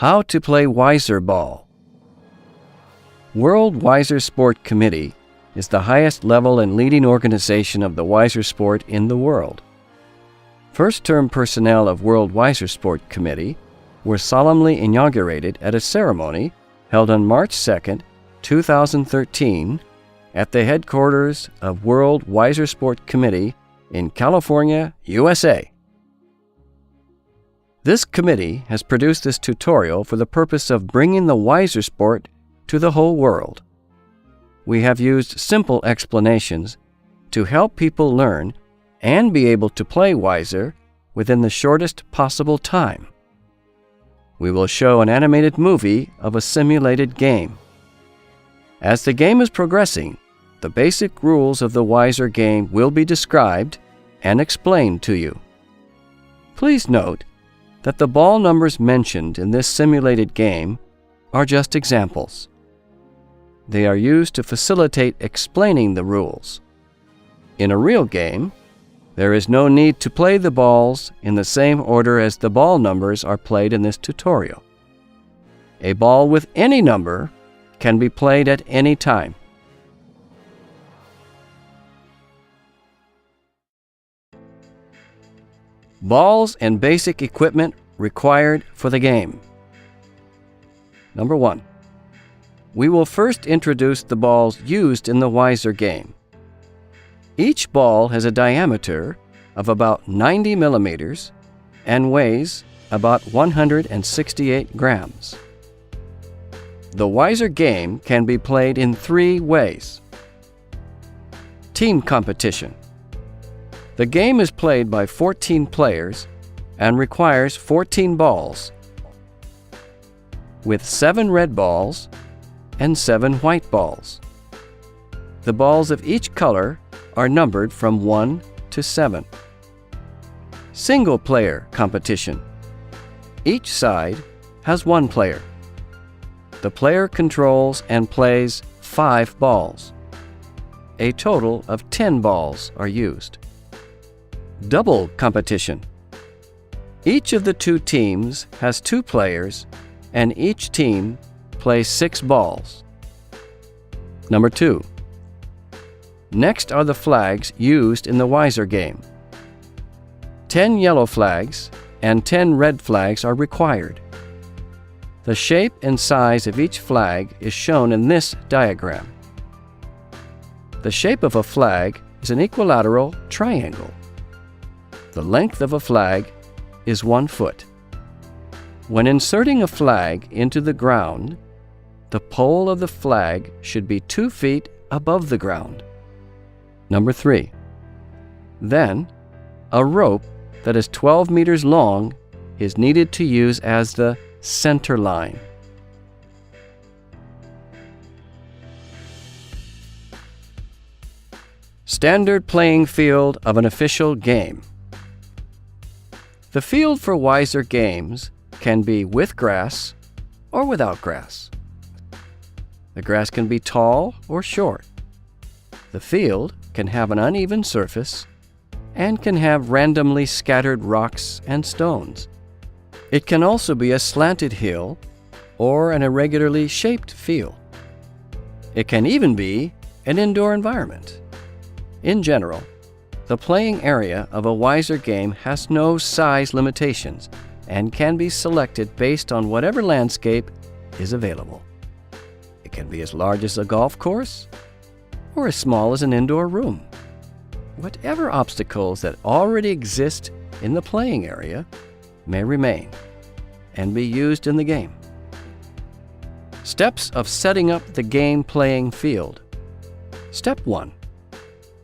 How to play Weiser ball. World Weiser Sport Committee is the highest level and leading organization of the Weiser sport in the world. First-term personnel of World Weiser Sport Committee were solemnly inaugurated at a ceremony held on March 2, 2013 at the headquarters of World Weiser Sport Committee in California, USA. This committee has produced this tutorial for the purpose of bringing the Weiser sport to the whole world. We have used simple explanations to help people learn and be able to play Weiser within the shortest possible time. We will show an animated movie of a simulated game. As the game is progressing, the basic rules of the Weiser game will be described and explained to you. Please note that the ball numbers mentioned in this simulated game are just examples. They are used to facilitate explaining the rules. In a real game, there is no need to play the balls in the same order as the ball numbers are played in this tutorial. A ball with any number can be played at any time. Balls and basic equipment required for the game. Number 1. We will first introduce the balls used in the Weiser game. Each ball has a diameter of about 90 millimeters and weighs about 168 grams. The Weiser game can be played in 3 ways. Team competition. The game is played by 14 players and requires 14 balls, with 7 red balls and 7 white balls. The balls of each color are numbered from 1 to 7. Single-player competition. Each side has 1 player. The player controls and plays 5 balls. A total of 10 balls are used. Double competition. Each of the 2 teams has 2 players, and each team plays 6 balls. Number 2. Next are the flags used in the Weiser game. 10 yellow flags and 10 red flags are required. The shape and size of each flag is shown in this diagram. The shape of a flag is an equilateral triangle. The length of a flag is 1 foot. When inserting a flag into the ground, the pole of the flag should be 2 feet above the ground. Number 3. Then, a rope that is 12 meters long is needed to use as the center line. Standard playing field of an official game. The field for Weiser games can be with grass or without grass. The grass can be tall or short. The field can have an uneven surface and can have randomly scattered rocks and stones. It can also be a slanted hill or an irregularly shaped field. It can even be an indoor environment. In general, the playing area of a Weiser game has no size limitations and can be selected based on whatever landscape is available. It can be as large as a golf course or as small as an indoor room. Whatever obstacles that already exist in the playing area may remain and be used in the game. Steps of setting up the game playing field. Step 1.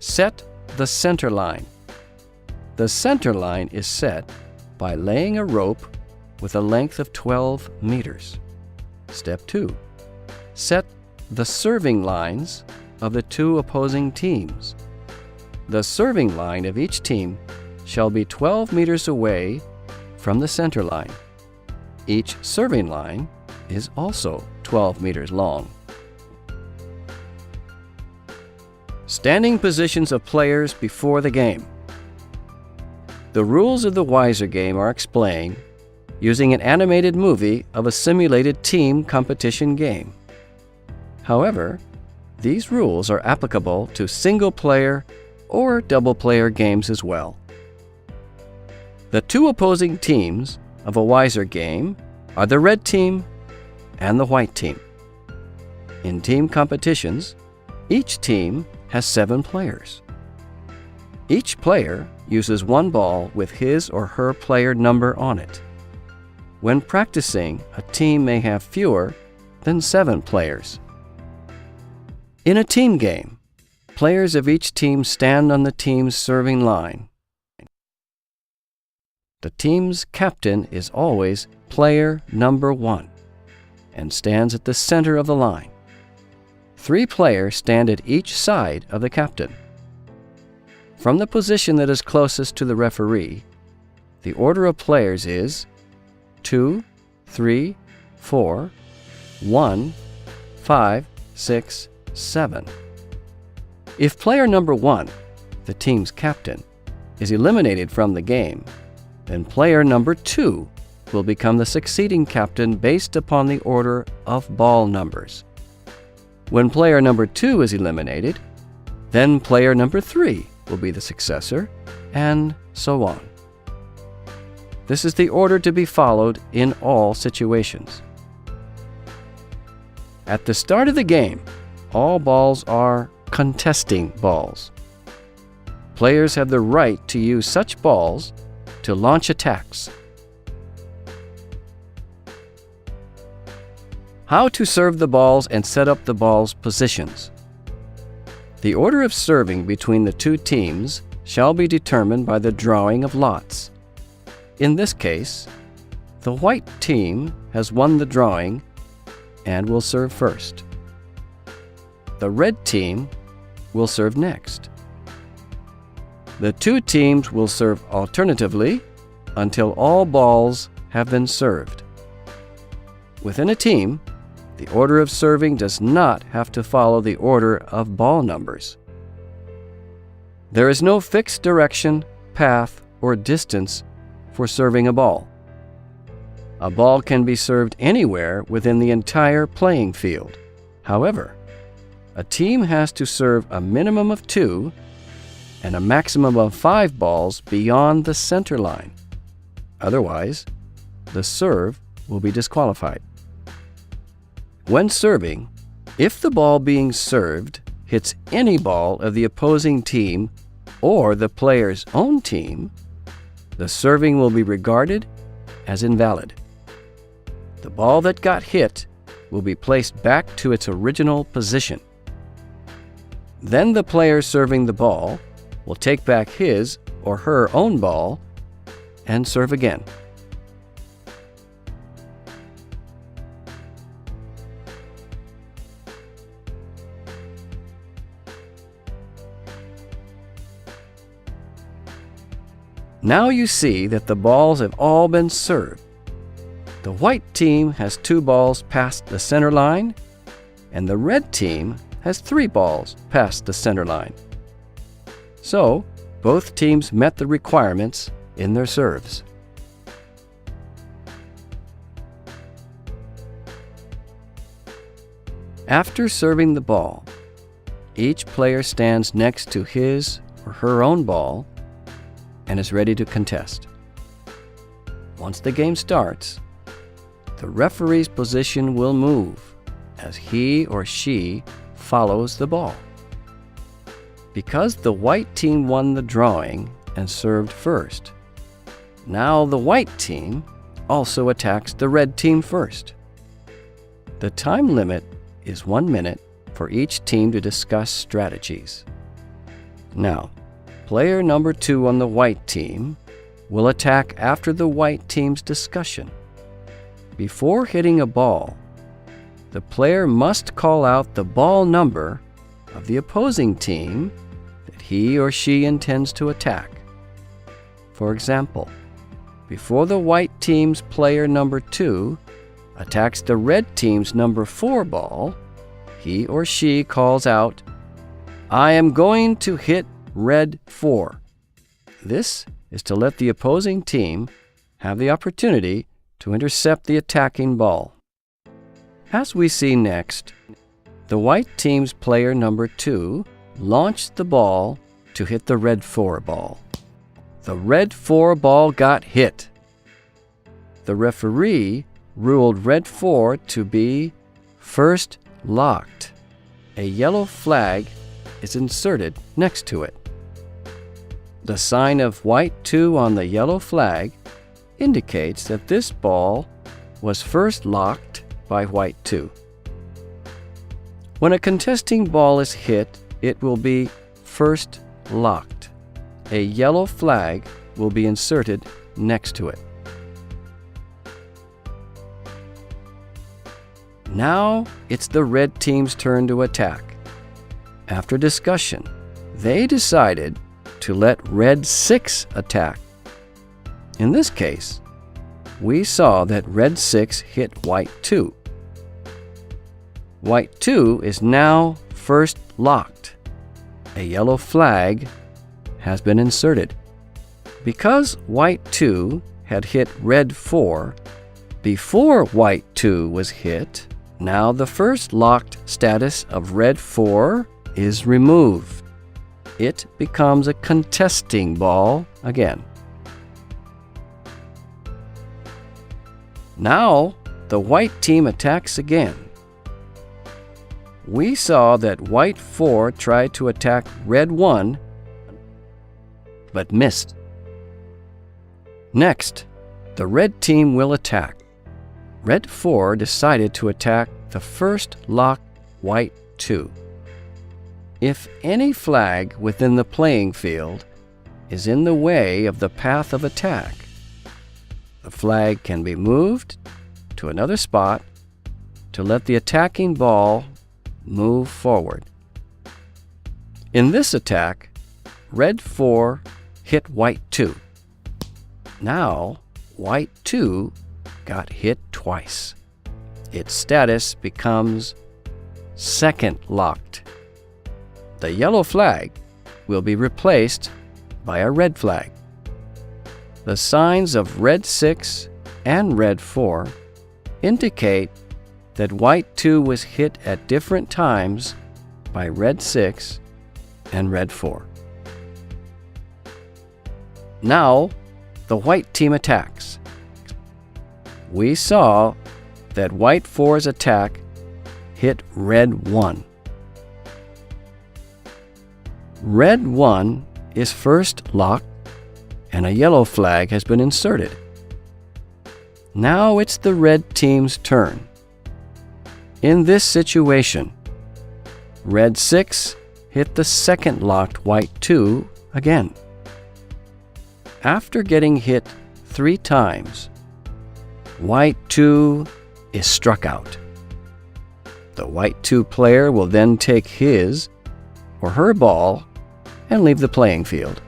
Set the center line. The center line is set by laying a rope with a length of 12 meters. Step 2. Set the serving lines of the 2 opposing teams. The serving line of each team shall be 12 meters away from the center line. Each serving line is also 12 meters long. Standing positions of players before the game. The rules of the Weiser game are explained using an animated movie of a simulated team competition game. However, these rules are applicable to single-player or double-player games as well. The two opposing teams of a Wiser game are the red team and the white team. In team competitions, each team has 7 players. Each player uses one ball with his or her player number on it. When practicing, a team may have fewer than 7 players. In a team game, players of each team stand on the team's serving line. The team's captain is always player number 1 and stands at the center of the line. 3 players stand at each side of the captain. From the position that is closest to the referee, the order of players is 2, 3, 4, 1, 5, 6, 7. If player number 1, the team's captain, is eliminated from the game, then player number 2 will become the succeeding captain based upon the order of ball numbers. When player number 2 is eliminated, then player number 3 will be the successor, and so on. This is the order to be followed in all situations. At the start of the game, all balls are contesting balls. Players have the right to use such balls to launch attacks. How to serve the balls and set up the balls' positions. The order of serving between the two teams shall be determined by the drawing of lots. In this case, the white team has won the drawing and will serve first. The red team will serve next. The two teams will serve alternatively until all balls have been served. Within a team, the order of serving does not have to follow the order of ball numbers. There is no fixed direction, path, or distance for serving a ball. A ball can be served anywhere within the entire playing field. However, a team has to serve a minimum of 2 and a maximum of 5 balls beyond the center line. Otherwise, the serve will be disqualified. When serving, if the ball being served hits any ball of the opposing team or the player's own team, the serving will be regarded as invalid. The ball that got hit will be placed back to its original position. Then the player serving the ball will take back his or her own ball and serve again. Now you see that the balls have all been served. The white team has 2 balls past the center line, and the red team has 3 balls past the center line. So, both teams met the requirements in their serves. After serving the ball, each player stands next to his or her own ball and is ready to contest. Once the game starts, the referee's position will move as he or she follows the ball. Because the white team won the drawing and served first, now the white team also attacks the red team first. The time limit is 1 minute for each team to discuss strategies. Now, player number 2 on the white team will attack after the white team's discussion. Before hitting a ball, the player must call out the ball number of the opposing team that he or she intends to attack. For example, before the white team's player number 2 attacks the red team's number 4 ball, he or she calls out, "I am going to hit red 4. This is to let the opposing team have the opportunity to intercept the attacking ball. As we see next, the white team's player number 2 launched the ball to hit the red 4 ball. The red 4 ball got hit. The referee ruled red 4 to be first locked. A yellow flag is inserted next to it. The sign of white 2 on the yellow flag indicates that this ball was first locked by white 2. When a contesting ball is hit, it will be first locked. A yellow flag will be inserted next to it. Now it's the red team's turn to attack. After discussion, they decided to let red 6 attack. In this case, we saw that red 6 hit white 2. White 2 is now first locked. A yellow flag has been inserted. Because white 2 had hit red 4 before white 2 was hit, now the first locked status of red 4 is removed. It becomes a contesting ball again. Now the white team attacks again. We saw that white 4 tried to attack red 1, but missed. Next, the red team will attack. Red 4 decided to attack the first locked white 2. If any flag within the playing field is in the way of the path of attack, the flag can be moved to another spot to let the attacking ball move forward. In this attack, red 4 hit white 2. Now, white 2 got hit twice. Its status becomes second locked. The yellow flag will be replaced by a red flag. The signs of red 6 and red 4 indicate that white 2 was hit at different times by red 6 and red 4. Now, the white team attacks. We saw that white 4's attack hit red 1. Red 1 is first locked, and a yellow flag has been inserted. Now it's the red team's turn. In this situation, red 6 hit the second locked white 2 again. After getting hit 3 times, white 2 is struck out. The white 2 player will then take his or her ball and leave the playing field.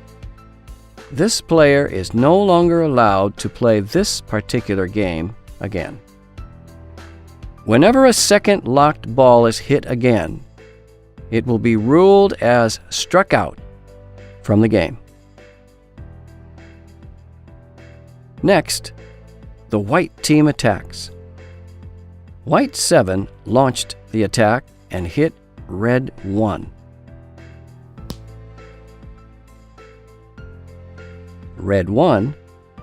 This player is no longer allowed to play this particular game again. Whenever a second locked ball is hit again, it will be ruled as struck out from the game. Next, the white team attacks. White 7 launched the attack and hit red 1. Red 1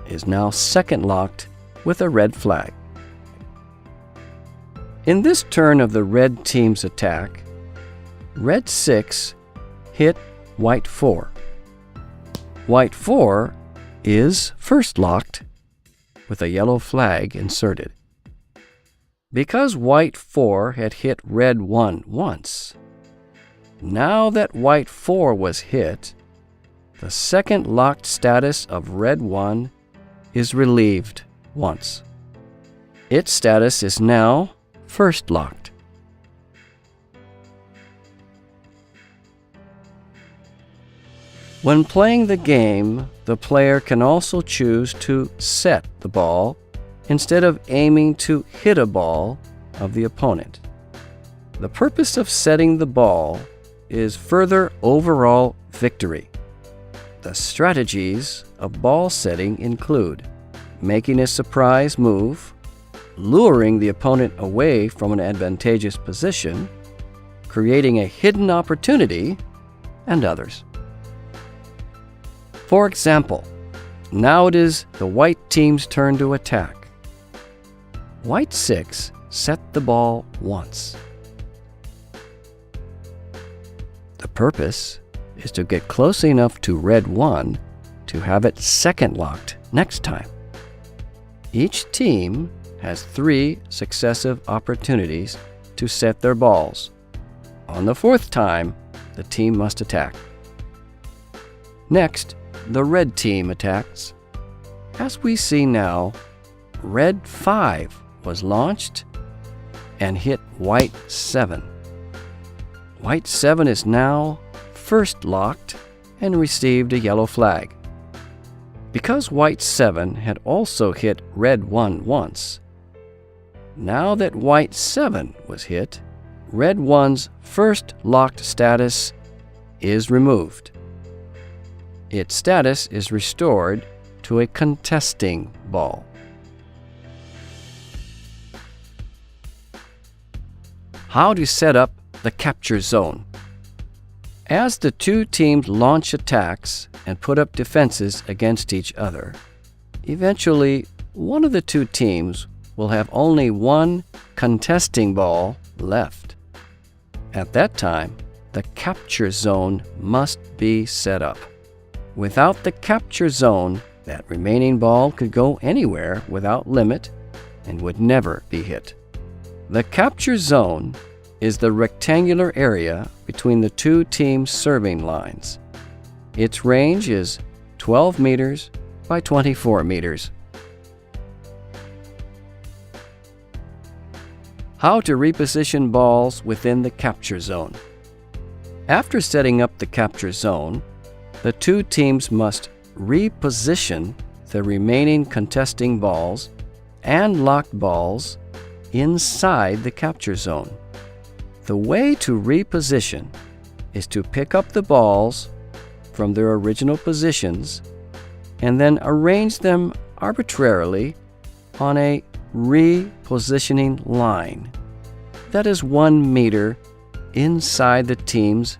is now second locked with a red flag. In this turn of the red team's attack, red 6 hit white 4. White 4 is first locked with a yellow flag inserted. Because white 4 had hit red 1 once, now that white 4 was hit, the second locked status of red 1 is relieved once. Its status is now first locked. When playing the game, the player can also choose to set the ball instead of aiming to hit a ball of the opponent. The purpose of setting the ball is further overall victory. The strategies of ball setting include making a surprise move, luring the opponent away from an advantageous position, creating a hidden opportunity, and others. For example, now it is the white team's turn to attack. White 6 set the ball once. The purpose is to get close enough to red 1 to have it second locked next time. Each team has 3 successive opportunities to set their balls. On the 4th time, the team must attack. Next, the red team attacks. As we see now, red 5 was launched and hit white 7. White 7 is now first locked and received a yellow flag. Because white 7 had also hit red 1 once, now that white 7 was hit, red 1's first locked status is removed. Its status is restored to a contesting ball. How to set up the capture zone. As the 2 teams launch attacks and put up defenses against each other, eventually one of the 2 teams will have only one contesting ball left. At that time, the capture zone must be set up. Without the capture zone, that remaining ball could go anywhere without limit and would never be hit. The capture zone is the rectangular area between the 2 teams' serving lines. Its range is 12 meters by 24 meters. How to reposition balls within the capture zone. After setting up the capture zone, the 2 teams must reposition the remaining contesting balls and locked balls inside the capture zone. The way to reposition is to pick up the balls from their original positions and then arrange them arbitrarily on a repositioning line that is 1 meter inside the team's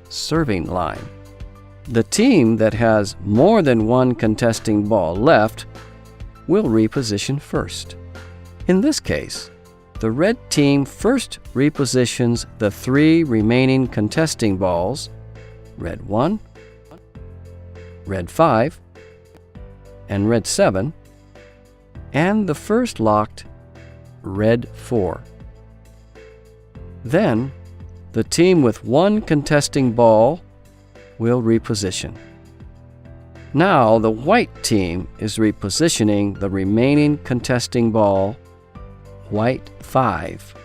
serving line. The team that has more than one contesting ball left will reposition first. In this case, the red team first repositions the 3 remaining contesting balls, red 1, red 5, and red 7, and the first locked red 4. Then, the team with one contesting ball will reposition. Now the white team is repositioning the remaining contesting ball, white 5,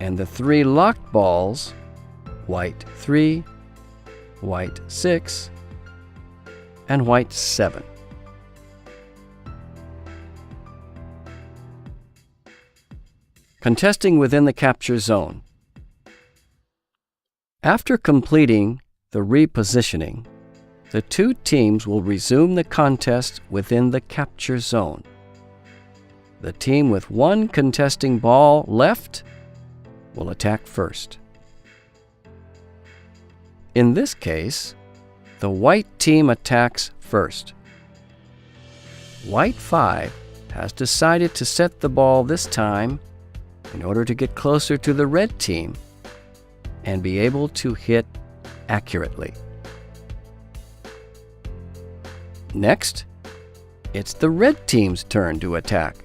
and the 3 locked balls, white 3, white 6, and white 7. Contesting within the capture zone. After completing the repositioning, the 2 teams will resume the contest within the capture zone. The team with one contesting ball left will attack first. In this case, the white team attacks first. White 5 has decided to set the ball this time in order to get closer to the red team and be able to hit accurately. Next, it's the red team's turn to attack.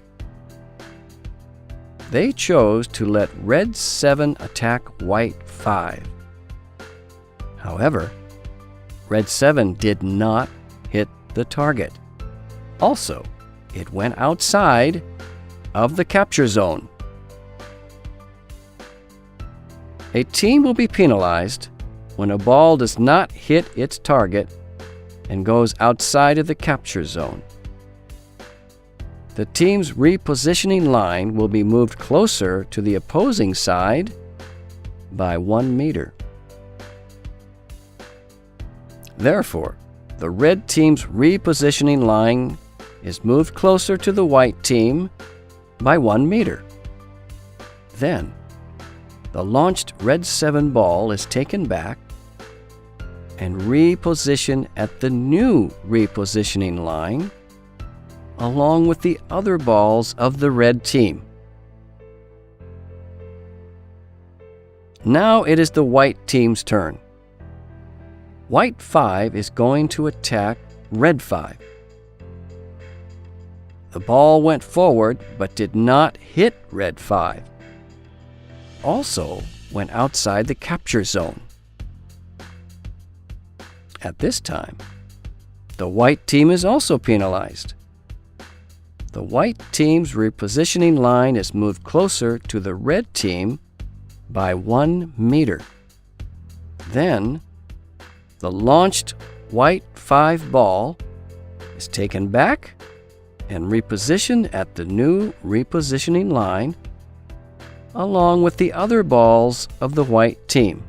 They chose to let red 7 attack white 5. However, red 7 did not hit the target. Also, it went outside of the capture zone. A team will be penalized when a ball does not hit its target and goes outside of the capture zone. The team's repositioning line will be moved closer to the opposing side by 1 meter. Therefore, the red team's repositioning line is moved closer to the white team by 1 meter. Then, the launched red 7 ball is taken back and repositioned at the new repositioning line along with the other balls of the red team. Now it is the white team's turn. White 5 is going to attack red 5. The ball went forward but did not hit red 5. Also went outside the capture zone. At this time, the white team is also penalized. The white team's repositioning line is moved closer to the red team by 1 meter. Then, the launched white 5 ball is taken back and repositioned at the new repositioning line along with the other balls of the white team.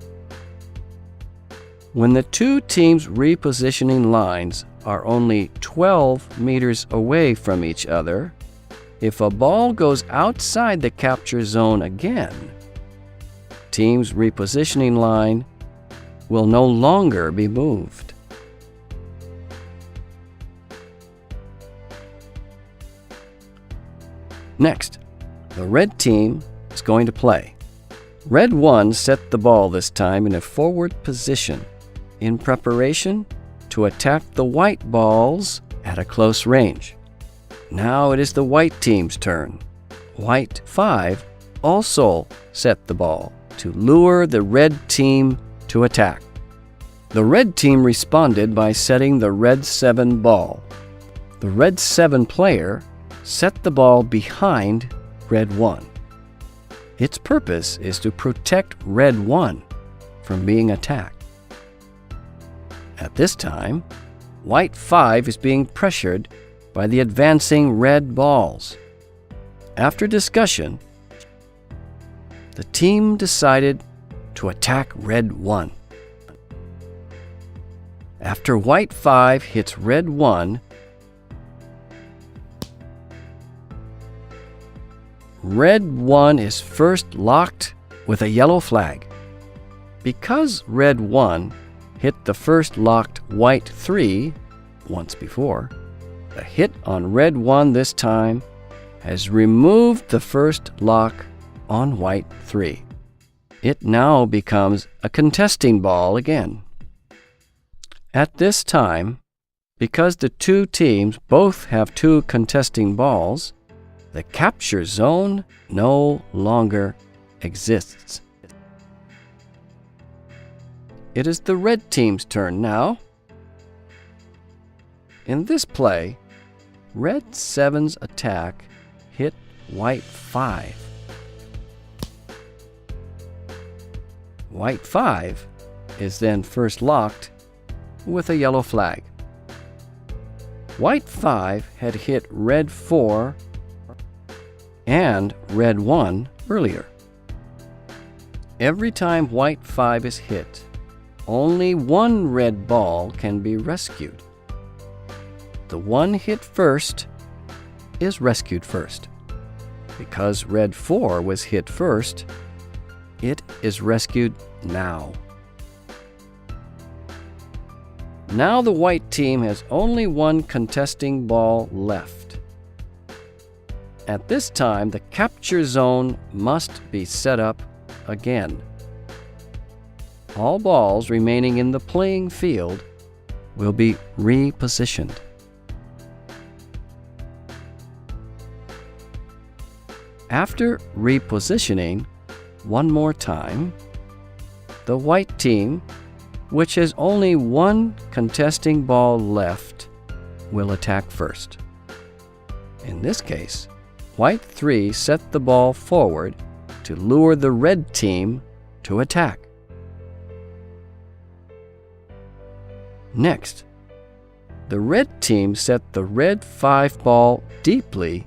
When the two teams' repositioning lines are only 12 meters away from each other, if a ball goes outside the capture zone again, team's repositioning line will no longer be moved. Next, the red team is going to play. Red 1 set the ball this time in a forward position in preparation to attack the white balls at a close range. Now it is the white team's turn. White 5 also set the ball to lure the red team to attack. The red team responded by setting the red 7 ball. The red 7 player set the ball behind red 1. Its purpose is to protect red 1 from being attacked. At this time, white 5 is being pressured by the advancing red balls. After discussion, the team decided to attack red 1. After white 5 hits red 1, red 1 is first locked with a yellow flag. Because red 1 hit the first locked white 3 once before, the hit on red 1 this time has removed the first lock on white 3. It now becomes a contesting ball again. At this time, because the two teams both have 2 contesting balls, the capture zone no longer exists. It is the red team's turn now. In this play, red 7's attack hit white 5. White 5 is then first locked with a yellow flag. White 5 had hit red 4 and red 1 earlier. Every time white 5 is hit, only one red ball can be rescued. The one hit first is rescued first. Because red 4 was hit first, it is rescued now. Now the white team has only one contesting ball left. At this time, the capture zone must be set up again. All balls remaining in the playing field will be repositioned. After repositioning one more time, the white team, which has only one contesting ball left, will attack first. In this case, white 3 set the ball forward to lure the red team to attack. Next, the red team set the red 5 ball deeply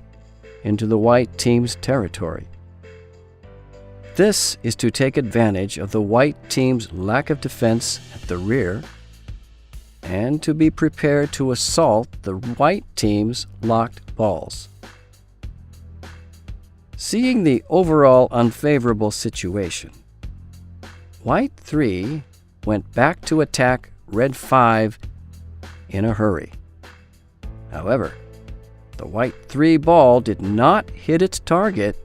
into the white team's territory. This is to take advantage of the white team's lack of defense at the rear and to be prepared to assault the white team's locked balls. Seeing the overall unfavorable situation, White 3 went back to attack Red 5 in a hurry. However, the White 3 ball did not hit its target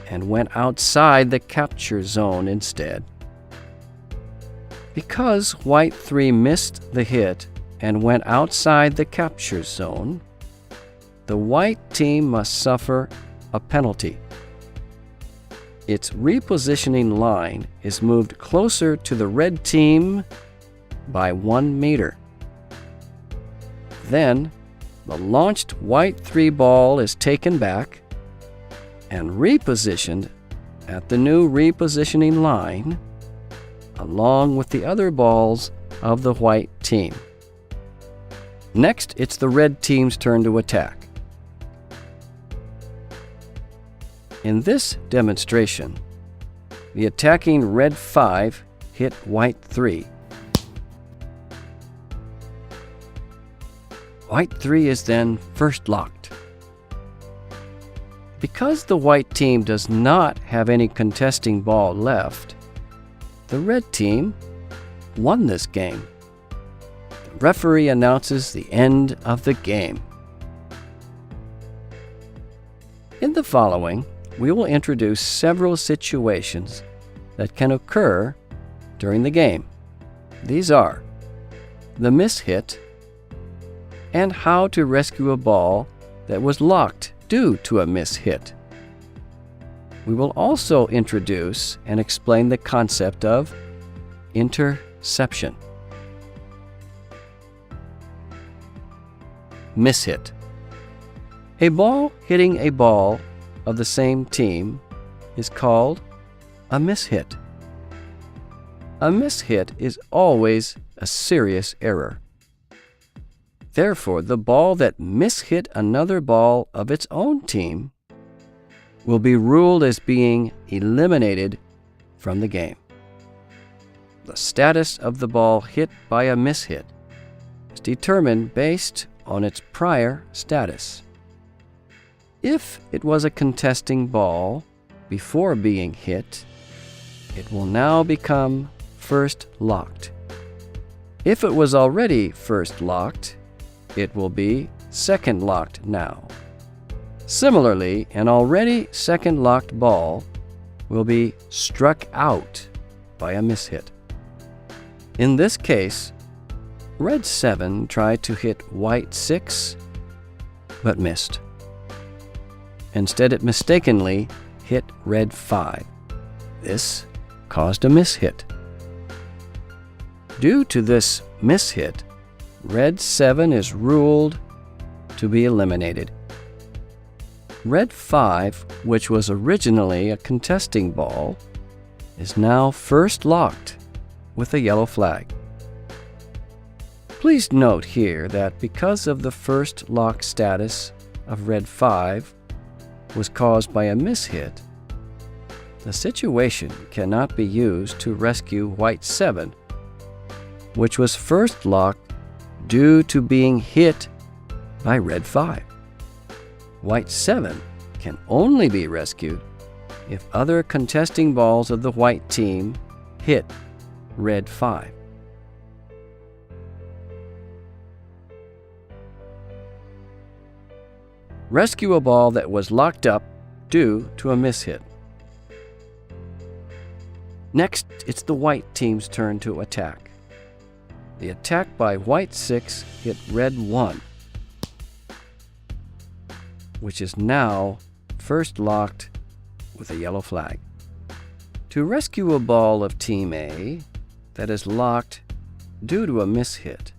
and went outside the capture zone instead. Because White 3 missed the hit and went outside the capture zone, the White team must suffer a penalty. Its repositioning line is moved closer to the Red team by 1 meter. Then, the launched White 3 ball is taken back and repositioned at the new repositioning line, along with the other balls of the White team. Next, it's the Red team's turn to attack. In this demonstration, the attacking Red 5 hit White 3. White 3 is then first locked. Because the White team does not have any contesting ball left, the Red team won this game. The referee announces the end of the game. In the following, we will introduce several situations that can occur during the game. These are the mishit and how to rescue a ball that was locked due to a mishit. We will also introduce and explain the concept of interception. Mishit. A ball hitting a ball of the same team is called a mishit. A mishit is always a serious error. Therefore, the ball that mishit another ball of its own team will be ruled as being eliminated from the game. The status of the ball hit by a mishit is determined based on its prior status. If it was a contesting ball before being hit, it will now become first locked. If it was already first locked, it will be second locked now. Similarly, an already second locked ball will be struck out by a mishit. In this case, Red 7 tried to hit White 6, but missed. Instead, it mistakenly hit Red 5. This caused a mishit. Due to this mishit, Red 7 is ruled to be eliminated. Red 5, which was originally a contesting ball, is now first locked with a yellow flag. Please note here that because of the first lock status of Red 5 was caused by a mishit, the situation cannot be used to rescue White 7, which was first locked due to being hit by Red 5. White 7 can only be rescued if other contesting balls of the White team hit Red 5. Rescue a ball that was locked up due to a mishit. Next, it's the White team's turn to attack. The attack by White 6 hit Red 1, which is now first locked with a yellow flag. To rescue a ball of Team A that is locked due to a mishit,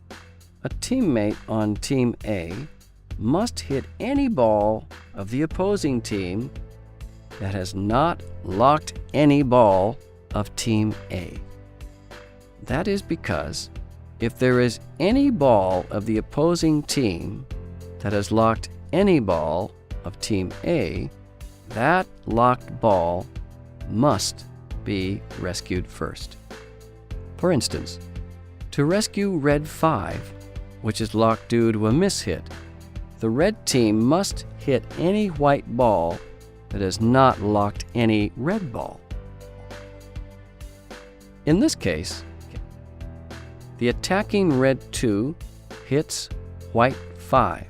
a teammate on Team A must hit any ball of the opposing team that has not locked any ball of Team A. That is because if there is any ball of the opposing team that has locked any ball of Team A, that locked ball must be rescued first. For instance, To rescue red 5, which is locked due to a mishit, the red team must hit any white ball that has not locked any red ball. In this case, the attacking red 2 hits white 5.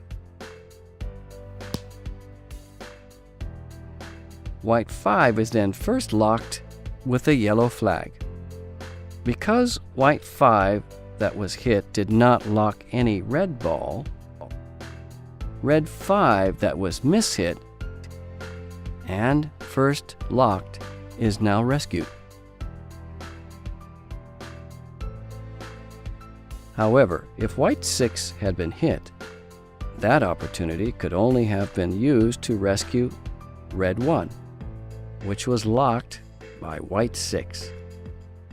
White 5 is then first locked with a yellow flag. Because white 5 that was hit did not lock any red ball, red 5 that was mishit and first locked is now rescued. However, if white 6 had been hit, that opportunity could only have been used to rescue red 1, which was locked by white 6.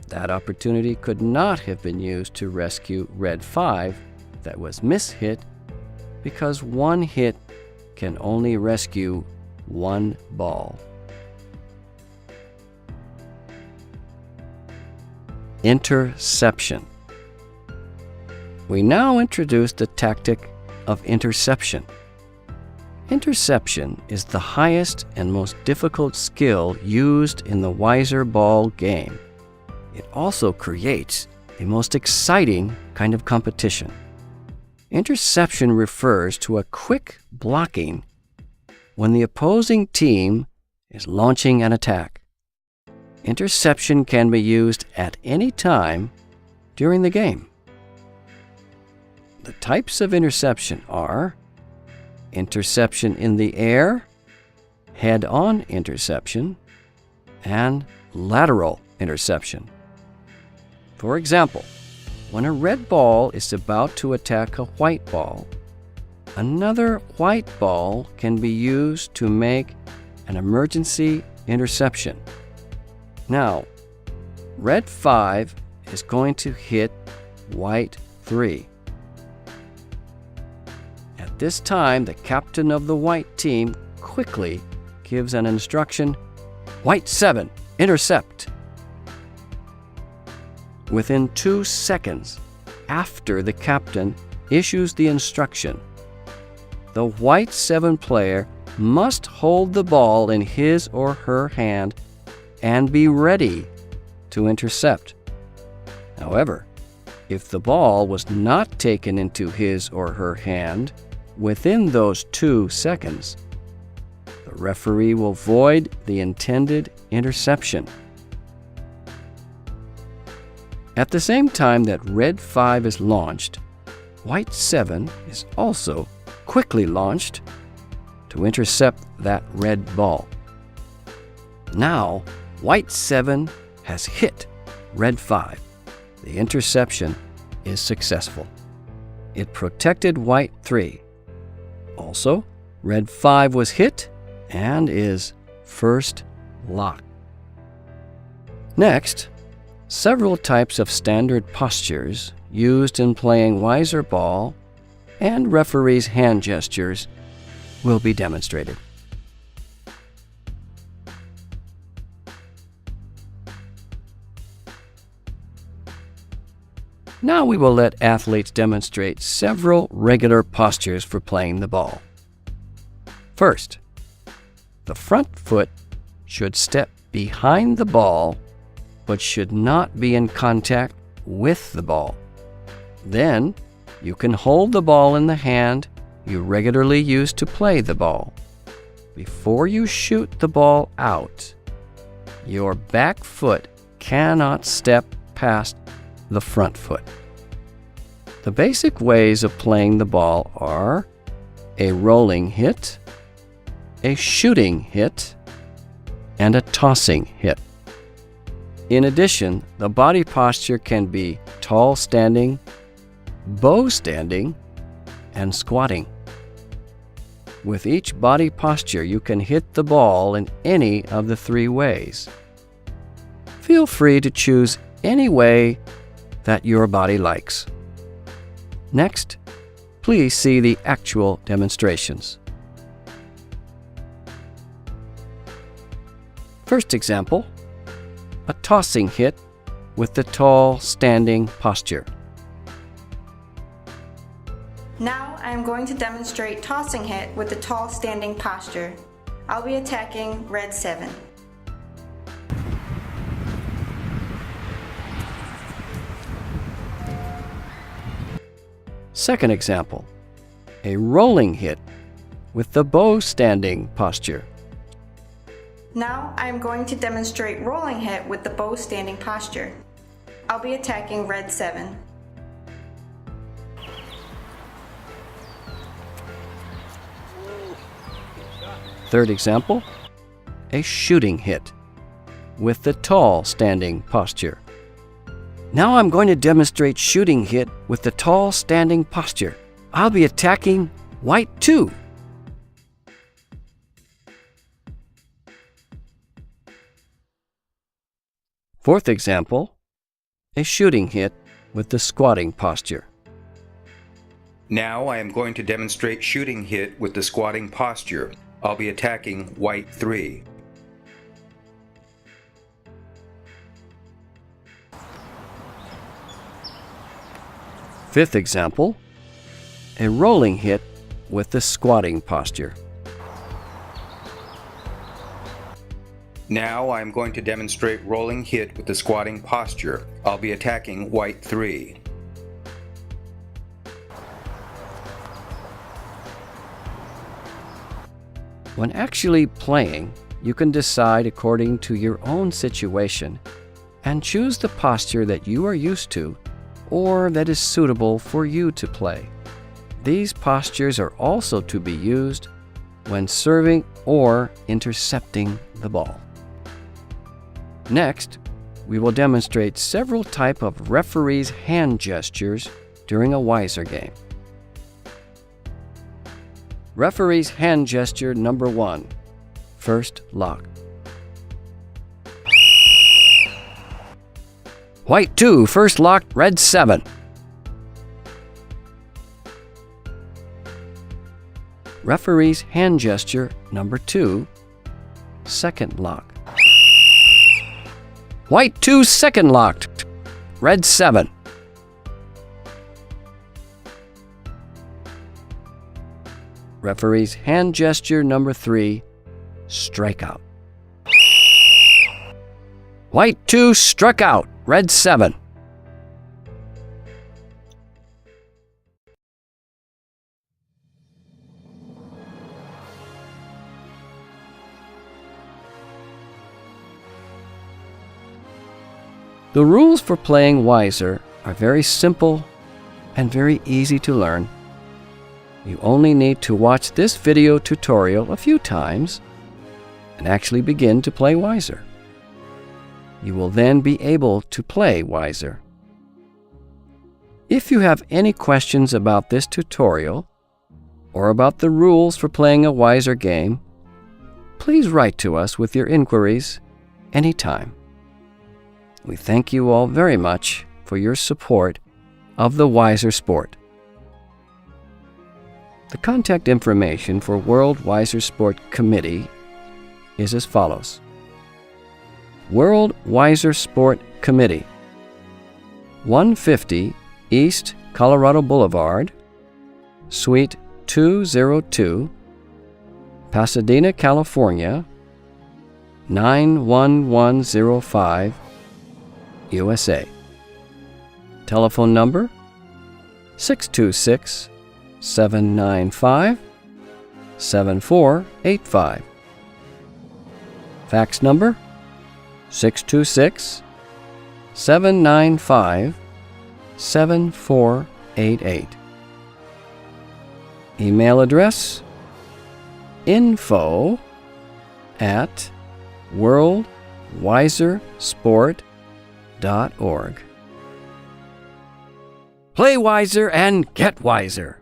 That opportunity could not have been used to rescue red 5 that was mishit because one hit can only rescue one ball. Interception. We now introduce the tactic of interception. Interception is the highest and most difficult skill used in the wiser ball game. It also creates the most exciting kind of competition. Interception refers to a quick blocking when the opposing team is launching an attack. Interception can be used at any time during the game. The types of interception are interception in the air, head-on interception, and lateral interception. For example, when a red ball is about to attack a white ball, another white ball can be used to make an emergency interception. Now, red 5 is going to hit white 3. At this time, the captain of the white team quickly gives an instruction, white 7, intercept. Within 2 seconds after the captain issues the instruction, the white 7 player must hold the ball in his or her hand and be ready to intercept. However, if the ball was not taken into his or her hand within those 2 seconds, the referee will void the intended interception. At the same time that red 5 is launched, white 7 is also quickly launched to intercept that red ball. Now, white 7 has hit red 5. The interception is successful. It protected white 3. Also, red 5 was hit and is first locked. Next, several types of standard postures used in playing wiser ball and referees' hand gestures will be demonstrated. Now we will let athletes demonstrate several regular postures for playing the ball. First, the front foot should step behind the ball but should not be in contact with the ball. Then, you can hold the ball in the hand you regularly use to play the ball. Before you shoot the ball out, your back foot cannot step past the front foot. The basic ways of playing the ball are a rolling hit, a shooting hit, and a tossing hit. In addition, the body posture can be tall standing, bow standing, and squatting. With each body posture, you can hit the ball in any of the 3 ways. Feel free to choose any way that your body likes. Next, please see the actual demonstrations. First example, a tossing hit with the tall standing posture. Now I am going to demonstrate tossing hit with the tall standing posture. I'll be attacking red 7. Second example, a rolling hit with the bow standing posture. Now I am going to demonstrate rolling hit with the bow standing posture. I'll be attacking red 7. Third example, a shooting hit with the tall standing posture. Now I'm going to demonstrate shooting hit with the tall standing posture. I'll be attacking white 2. Fourth example, a shooting hit with the squatting posture. Now I am going to demonstrate shooting hit with the squatting posture. I'll be attacking white 3. Fifth example, a rolling hit with the squatting posture. Now I am going to demonstrate rolling hit with the squatting posture. I'll be attacking white 3. When actually playing, you can decide according to your own situation and choose the posture that you are used to or that is suitable for you to play. These postures are also to be used when serving or intercepting the ball. Next, we will demonstrate several types of referee's hand gestures during a Weiser game. Referee's hand gesture number 1, first lock. White 2, first lock, red 7. Referee's hand gesture number 2, second lock. White 2, second locked, red 7. Referee's hand gesture number 3, strikeout. White 2, struck out, red 7. The rules for playing Weiser are very simple and very easy to learn. You only need to watch this video tutorial a few times and actually begin to play Weiser. You will then be able to play Weiser. If you have any questions about this tutorial or about the rules for playing a Weiser game, please write to us with your inquiries anytime. We thank you all very much for your support of the Weiser sport. The contact information for World Weiser Sport Committee is as follows. World Weiser Sport Committee, 150 East Colorado Boulevard, Suite 202, Pasadena, California, 91105, USA. Telephone number 626-795-7485. Fax number 626-795-7488. Email address info@worldwisersport.org. Play Weiser and get wiser.